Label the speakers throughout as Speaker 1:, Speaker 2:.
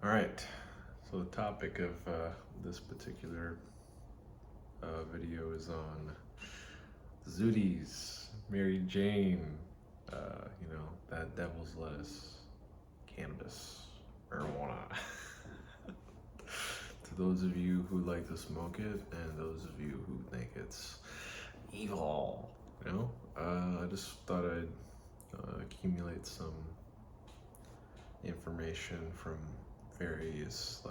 Speaker 1: All right. So the topic of this particular video is on Zooties, Mary Jane, that devil's lettuce, cannabis, marijuana. To those of you who like to smoke it, and those of you who think it's evil, I just thought I'd accumulate some information from various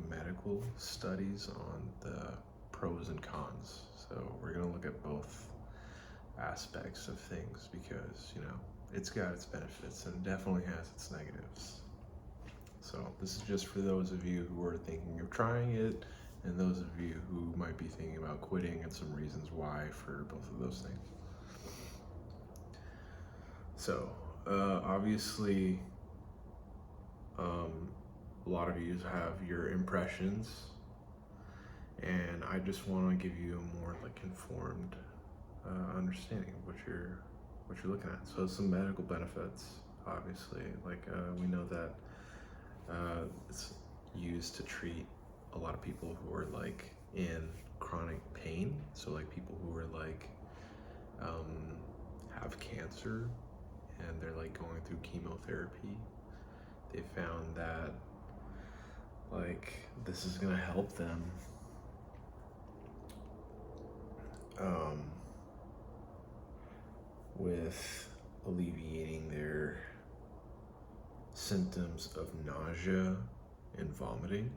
Speaker 1: medical studies on the pros and cons. So we're gonna look at both aspects of things because it's got its benefits and definitely has its negatives. So this is just for those of you who are thinking of trying it and those of you who might be thinking about quitting and some reasons why for both of those things. So obviously a lot of you have your impressions, and I just want to give you a more informed understanding of what you're looking at. So some medical benefits, obviously, we know that it's used to treat a lot of people who are in chronic pain. So people who are have cancer and they're going through chemotherapy. They found that this is gonna help them with alleviating their symptoms of nausea and vomiting,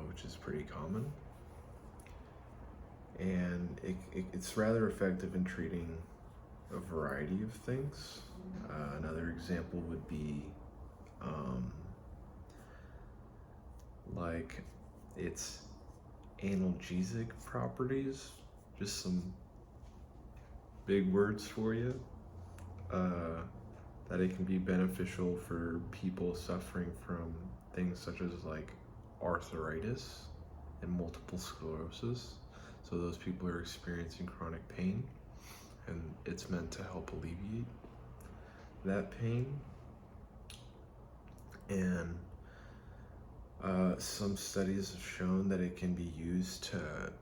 Speaker 1: which is pretty common. And it's rather effective in treating a variety of things. Another example would be its analgesic properties, just some big words for you, that it can be beneficial for people suffering from things such as arthritis and multiple sclerosis. So those people are experiencing chronic pain, and it's meant to help alleviate that pain. And some studies have shown that it can be used to,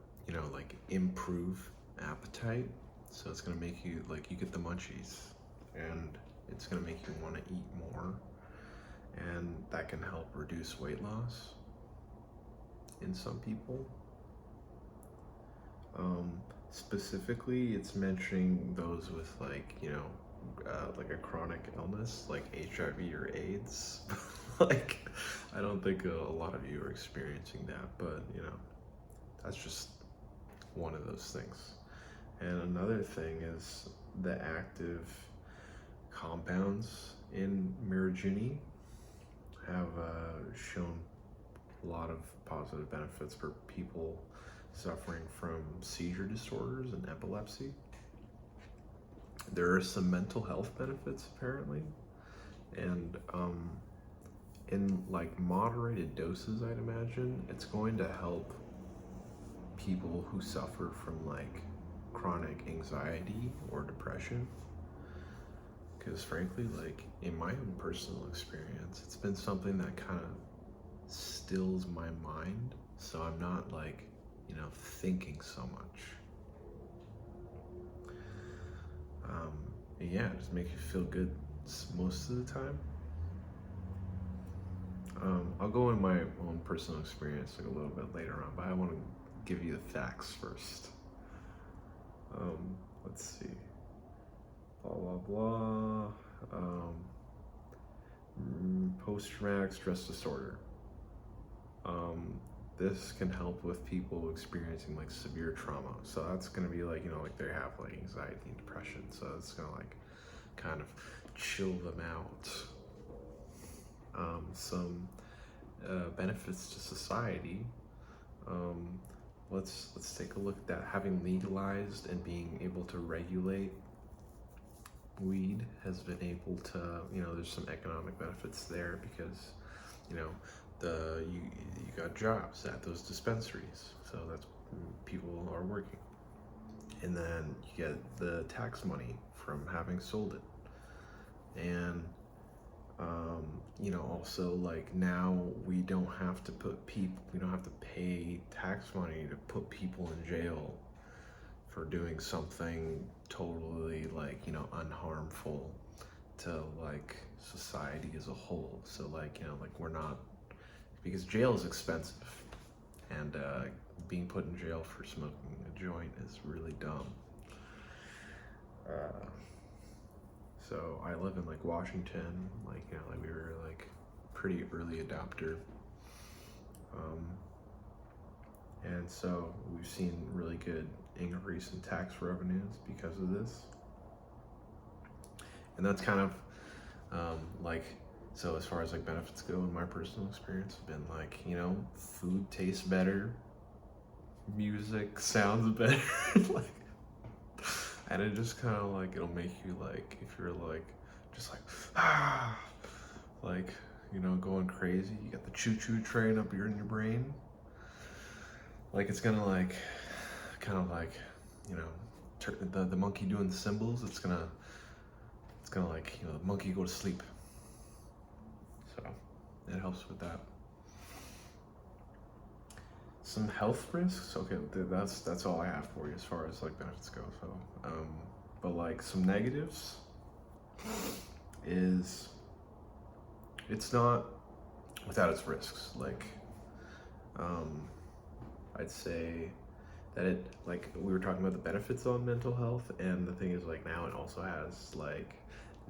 Speaker 1: improve appetite. So it's gonna make you you get the munchies, and it's gonna make you want to eat more, and that can help reduce weight loss in some people. Specifically, it's mentioning those with a chronic illness like HIV or AIDS. I don't think a lot of you are experiencing that, but that's just one of those things. And another thing is the active compounds in Merijini have shown a lot of positive benefits for people suffering from seizure disorders and epilepsy. There are some mental health benefits apparently, and in moderated doses, I'd imagine it's going to help people who suffer from chronic anxiety or depression. Because frankly, in my own personal experience, it's been something that kind of stills my mind, so I'm not thinking so much. Yeah, just make you feel good most of the time. I'll go in my own personal experience a little bit later on, but I want to give you the facts first. Let's see. Blah blah blah. Post-traumatic stress disorder. This can help with people experiencing severe trauma. So that's gonna be they have anxiety and depression. So it's gonna kind of chill them out. Some benefits to society. Let's take a look at that. Having legalized and being able to regulate weed has been able to, there's some economic benefits there because, you got jobs at those dispensaries, so that's people are working, and then you get the tax money from having sold it, and also like now we don't have to we don't have to pay tax money to put people in jail for doing something totally like, unharmful to like society as a whole. So like, like we're not, because jail is expensive, and being put in jail for smoking a joint is really dumb. Uh, so I live in like Washington, like, like we were like pretty early adopter. Um, and so we've seen really good increase in tax revenues because of this. And that's kind of like, so as far as like benefits go, in my personal experience, have been like, food tastes better, music sounds better, like, and it just kind of like, it'll make you like, if you're like, just like, like, going crazy, you got the choo-choo train up here in your brain, like it's gonna like, kind of like, the monkey doing the symbols, it's gonna like, the monkey go to sleep. So it helps with that. Some health risks. Okay, that's all I have for you as far as like benefits go. So, but like some negatives is it's not without its risks. Like, I'd say that it, like we were talking about the benefits on mental health, and the thing is like now it also has like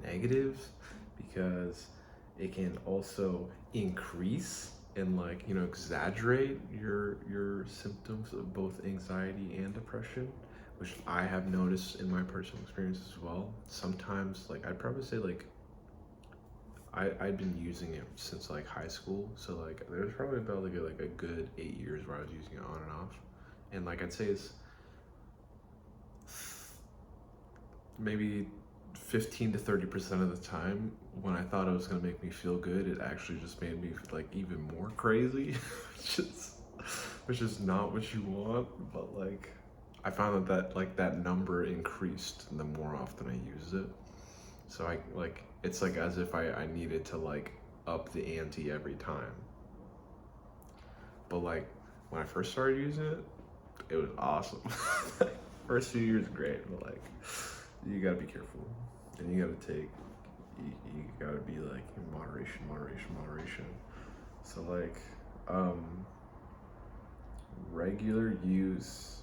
Speaker 1: negatives, because it can also increase and like, exaggerate your symptoms of both anxiety and depression, which I have noticed in my personal experience as well. Sometimes, like, I'd probably say like I'd been using it since like high school, so like there's probably about like a good 8 years where I was using it on and off, and like I'd say it's maybe 15 to 30% of the time, when I thought it was gonna make me feel good, it actually just made me like even more crazy, which is not what you want. But like, I found that like that number increased the more often I used it. So I like, it's like as if I needed to like up the ante every time. But like when I first started using it, it was awesome. First few years great, but like you gotta be careful, and you gotta be like in moderation. So like, regular use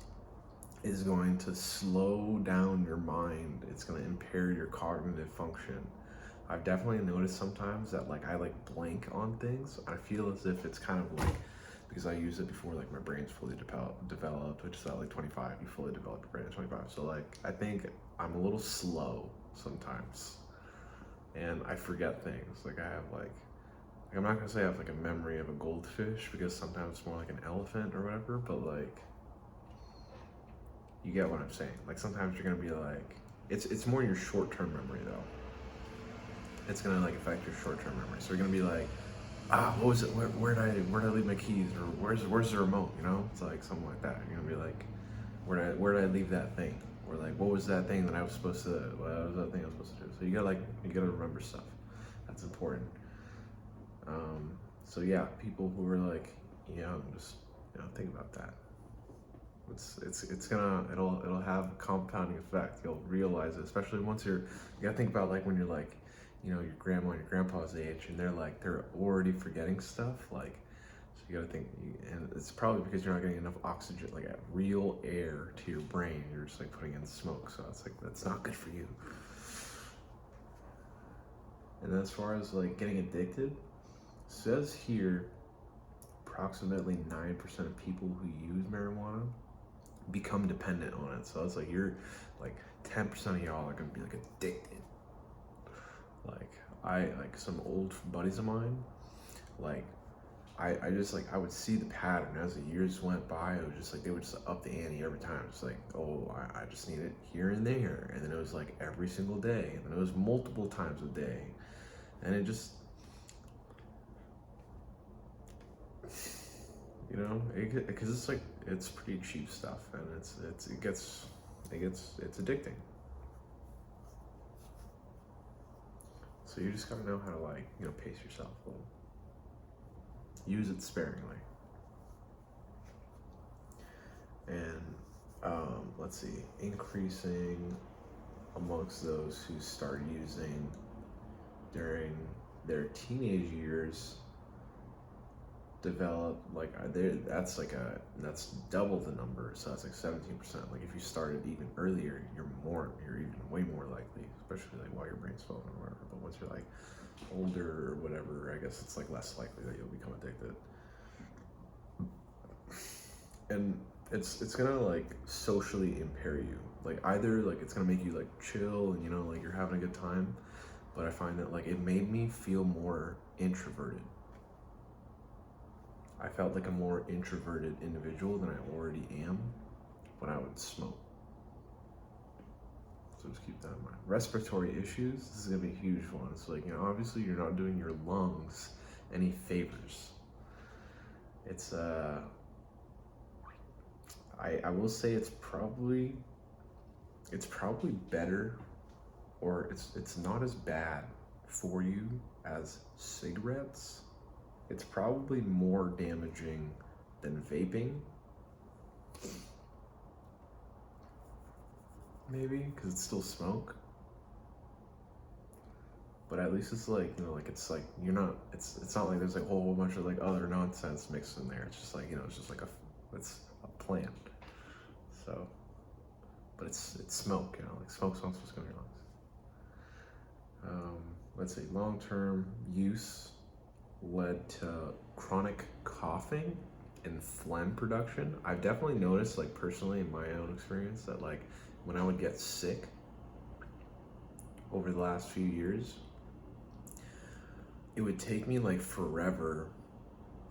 Speaker 1: is going to slow down your mind. It's going to impair your cognitive function. I've definitely noticed sometimes that like I like blank on things. I feel as if it's kind of like, because I use it before like my brain's fully developed, which is at like 25. You fully develop your brain at 25. So like I think I'm a little slow sometimes, and I forget things. Like I have like I'm not gonna say I have like a memory of a goldfish, because sometimes it's more like an elephant or whatever, but like you get what I'm saying. Like sometimes you're gonna be like, it's more your short-term memory though. It's gonna like affect your short-term memory. So you're gonna be like, what was it? Where did I leave my keys? Or where's the remote? It's like something like that. You're gonna be like, where did I leave that thing? Or like, what was that thing that I was supposed to? What was that thing I was supposed to do? So you gotta remember stuff. That's important. So yeah, people who are like young, just think about that. It'll have a compounding effect. You'll realize it, especially once you gotta think about like when you're like, your grandma and your grandpa's age, and they're already forgetting stuff. Like, so you gotta think, and it's probably because you're not getting enough oxygen, like real air to your brain. You're just like putting in smoke, so it's like that's not good for you. And as far as like getting addicted, it says here approximately 9% of people who use marijuana become dependent on it. So it's like you're like 10% of y'all are gonna be like addicted. Like like some old buddies of mine, like I just like I would see the pattern as the years went by. It was just like they would just up the ante every time. It's like, oh, I just need it here and there, and then it was like every single day, and then it was multiple times a day, and it just because it's like it's pretty cheap stuff, and it gets addicting. So you just gotta know how to like, pace yourself a little. Use it sparingly. And let's see, increasing amongst those who start using during their teenage years develop like that's double the number, so that's like 17%. Like if you started even earlier, you're even way more likely, especially like while your brain's swollen or whatever. But once you're like older or whatever, I guess it's like less likely that you'll become addicted. And it's gonna like socially impair you. Like either like it's gonna make you like chill and like you're having a good time, but I find that like it made me feel more introverted. I felt like a more introverted individual than I already am when I would smoke. So just keep that in mind. Respiratory issues, this is gonna be a huge one. It's like, obviously you're not doing your lungs any favors. It's I will say it's probably better, or it's not as bad for you as cigarettes. It's probably more damaging than vaping. Maybe, because it's still smoke. But at least it's like, like it's like you're not, it's not like there's like a whole bunch of like other nonsense mixed in there. It's just like, it's just like it's a plant. So, but it's smoke, like smoke's not supposed to go in your lungs. Let's see, long-term use led to chronic coughing and phlegm production. I've definitely noticed, like personally in my own experience, that like when I would get sick over the last few years, it would take me like forever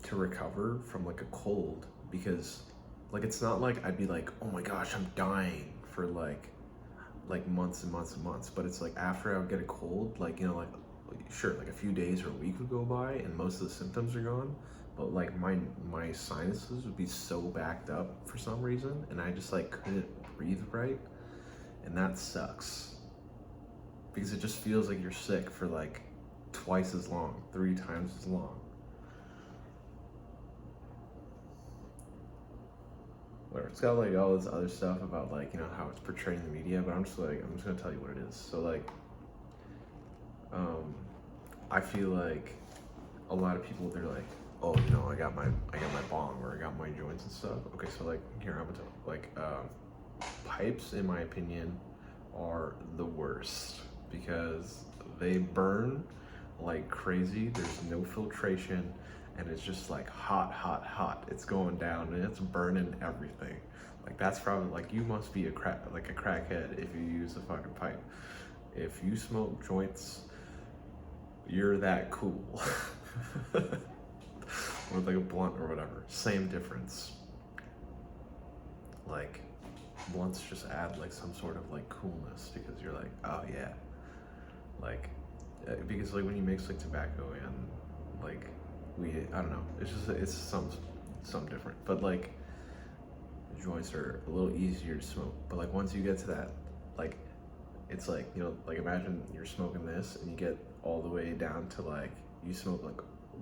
Speaker 1: to recover from like a cold, because like it's not like I'd be like, oh my gosh, I'm dying for like months and months and months, but it's like after I would get a cold, like like sure, like a few days or a week would go by and most of the symptoms are gone, but like my sinuses would be so backed up for some reason, and I just like couldn't breathe right, and that sucks because it just feels like you're sick for like twice as long, 3 times as long. Whatever. It's got like all this other stuff about like how it's portrayed in the media, but I'm just gonna tell you what it is. So like I feel like a lot of people, they're like, oh, I got my bong, or I got my joints and stuff. Okay, so like here I'm gonna tell like pipes, in my opinion, are the worst because they burn like crazy. There's no filtration, and it's just like hot, hot, hot. It's going down and it's burning everything. Like that's probably like you must be a crackhead if you use a fucking pipe. If you smoke joints, you're that cool. Or like a blunt or whatever. Same difference. Like blunts just add like some sort of like coolness because you're like, oh yeah. Like because like when you mix like tobacco and like weed, I don't know. It's some different. But like joints are a little easier to smoke. But like once you get to that, like it's like, like imagine you're smoking this and you get all the way down to like you smoke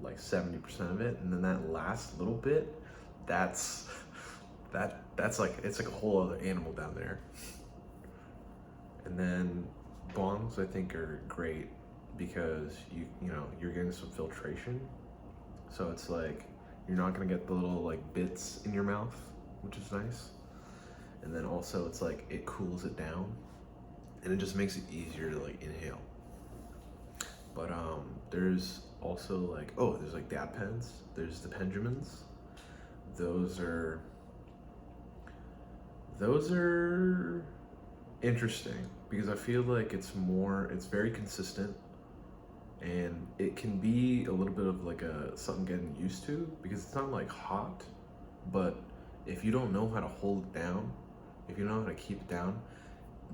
Speaker 1: like 70% of it, and then that last little bit, that's like it's like a whole other animal down there. And then bongs I think are great because you're getting some filtration, so it's like you're not gonna get the little like bits in your mouth, which is nice. And then also it's like it cools it down, and it just makes it easier to like inhale. But there's also like, there's like dab pens, there's the Pendjamins. Those are interesting because I feel like it's very consistent, and it can be a little bit of like something getting used to because it's not like hot, but if you don't know how to hold it down, if you know how to keep it down,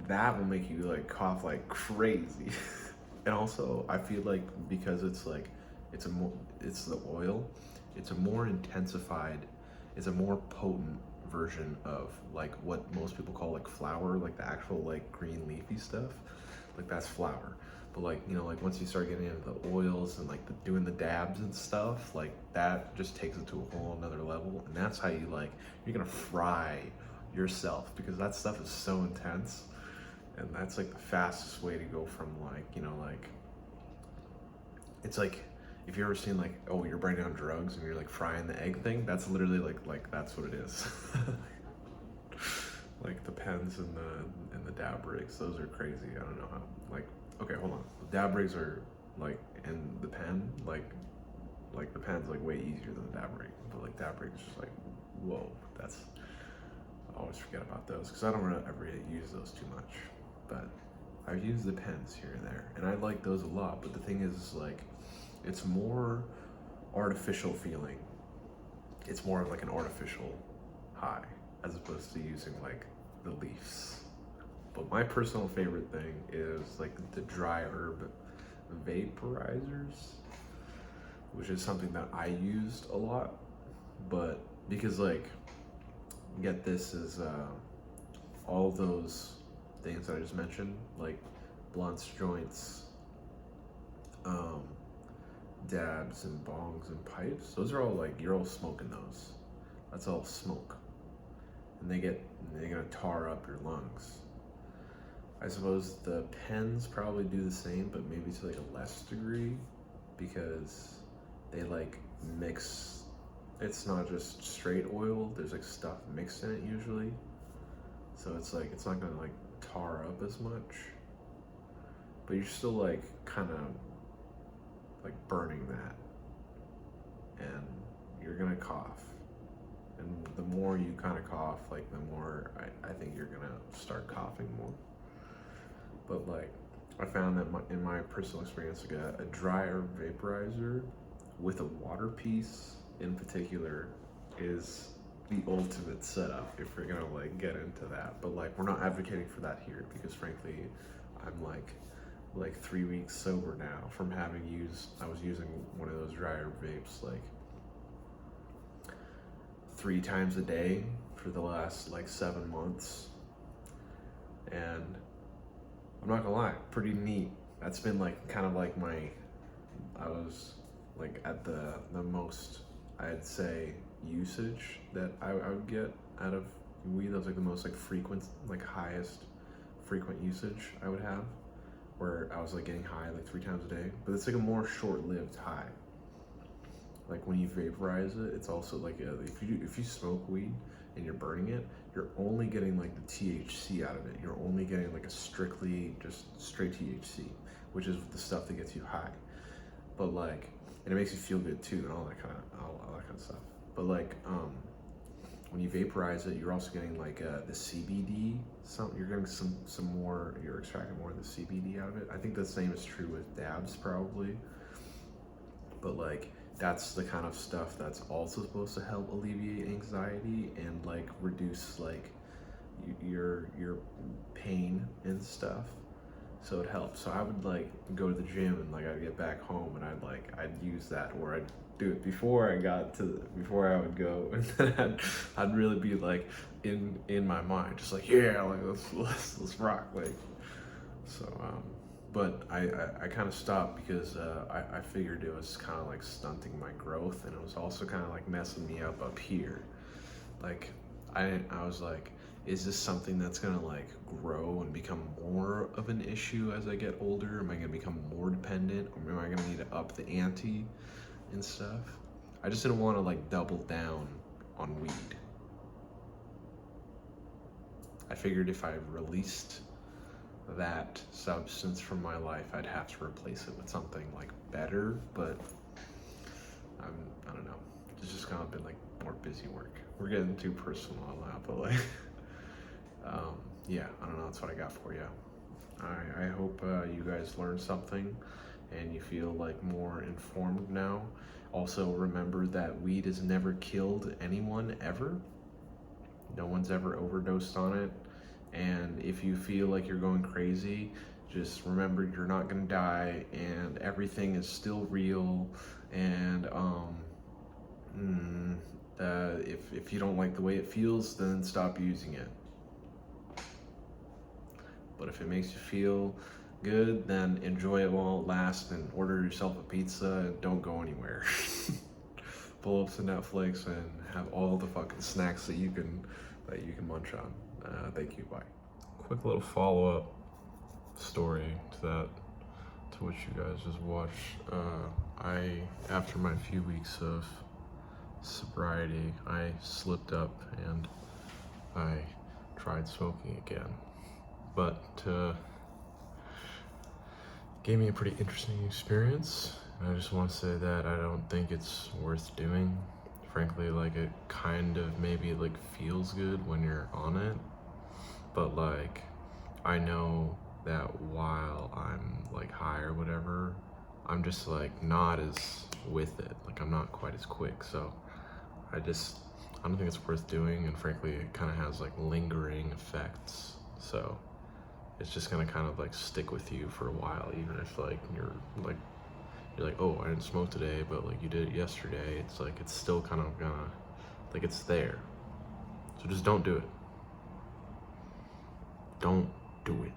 Speaker 1: that will make you like cough like crazy. And also I feel like because it's like it's the oil, it's a more intensified, it's a more potent version of like what most people call like flour, like the actual like green leafy stuff, like that's flour. But like, you know, like once you start getting into the oils and like doing the dabs and stuff, like that just takes it to a whole another level. And that's how you like, you're gonna fry yourself, because that stuff is so intense. And that's like the fastest way to go from like, you know, like, it's like, if you ever seen like, oh, you're burning down drugs and you're like frying the egg thing, that's literally like that's what it is. Like the pens and the dab rigs, those are crazy. I don't know how. Like, okay, hold on. The dab rigs are like, and the pen, like the pen's like way easier than the dab rig, but like dab rig's just like, whoa. That's, I always forget about those because I don't really ever use those too much. But I've used the pens here and there, and I like those a lot. But the thing is, like, it's more artificial feeling. It's more of like an artificial high as opposed to using like the leaves. But my personal favorite thing is like the dry herb vaporizers, which is something that I used a lot. But because like, get this, is all those things that I just mentioned, like blunts, joints, dabs and bongs and pipes, those are all like, you're all smoking those. That's all smoke. And they're gonna tar up your lungs. I suppose the pens probably do the same, but maybe to like a less degree, because they like mix, it's not just straight oil, there's like stuff mixed in it usually. So it's like, it's not gonna like tar up as much, but you're still like kind of like burning that, and you're gonna cough. And the more you kind of cough, like the more I think you're gonna start coughing more. But like, I found that in my personal experience, like a dry herb vaporizer with a water piece in particular is the ultimate setup if we're gonna like get into that. But like, we're not advocating for that here, because frankly, I'm like 3 weeks sober now from having I was using one of those dry herb vapes like 3 times a day for the last like 7 months. And I'm not gonna lie, pretty neat. That's been like kind of like I was like at the most, I'd say, usage that I would get out of weed. That was like the most like frequent, like highest frequent usage I would have, where I was like getting high like 3 times a day. But it's like a more short-lived high. Like when you vaporize it, it's also like if you smoke weed and you're burning it, you're only getting like the THC out of it. You're only getting like a strictly just straight THC, which is the stuff that gets you high. But like, and it makes you feel good too, and all that kind of stuff. But like, when you vaporize it, you're also getting like the CBD. You're getting some more. You're extracting more of the CBD out of it. I think the same is true with dabs probably. But like, that's the kind of stuff that's also supposed to help alleviate anxiety and like reduce like your pain and stuff. So it helps. So I would like go to the gym and like I'd get back home and I'd use that, or I'd do it before I would go, and then I'd really be like in my mind just like, yeah, like let's rock, like. So but I kind of stopped because I figured it was kind of like stunting my growth, and it was also kind of like messing me up here. Like I was like, is this something that's gonna like grow and become more of an issue as I get older? Am I gonna become more dependent, or am I gonna need to up the ante and stuff? I just didn't want to like double down on weed. I figured if I released that substance from my life, I'd have to replace it with something like better, but I don't know. It's just kind of been like more busy work. We're getting too personal on that, but like, yeah, I don't know. That's what I got for you. I hope you guys learned something and you feel like more informed now. Also, remember that weed has never killed anyone ever. No one's ever overdosed on it. And if you feel like you're going crazy, just remember you're not gonna die, and everything is still real. And if you don't like the way it feels, then stop using it. But if it makes you feel good, then enjoy it while it lasts and order yourself a pizza and don't go anywhere. Pull up to Netflix and have all the fucking snacks that you can munch on. Thank you. Bye. Quick little follow-up story to that, to what you guys just watched. After my few weeks of sobriety, I slipped up and I tried smoking again, but gave me a pretty interesting experience. I just want to say that I don't think it's worth doing. Frankly, like, it kind of maybe like feels good when you're on it, but like, I know that while I'm like high or whatever, I'm just like not as with it. Like, I'm not quite as quick. So I don't think it's worth doing, and frankly, it kind of has like lingering effects. So it's just gonna kind of like stick with you for a while, even if like you're like, oh, I didn't smoke today, but like you did it yesterday. It's like, it's still kind of gonna, like, it's there. So just don't do it. Don't do it.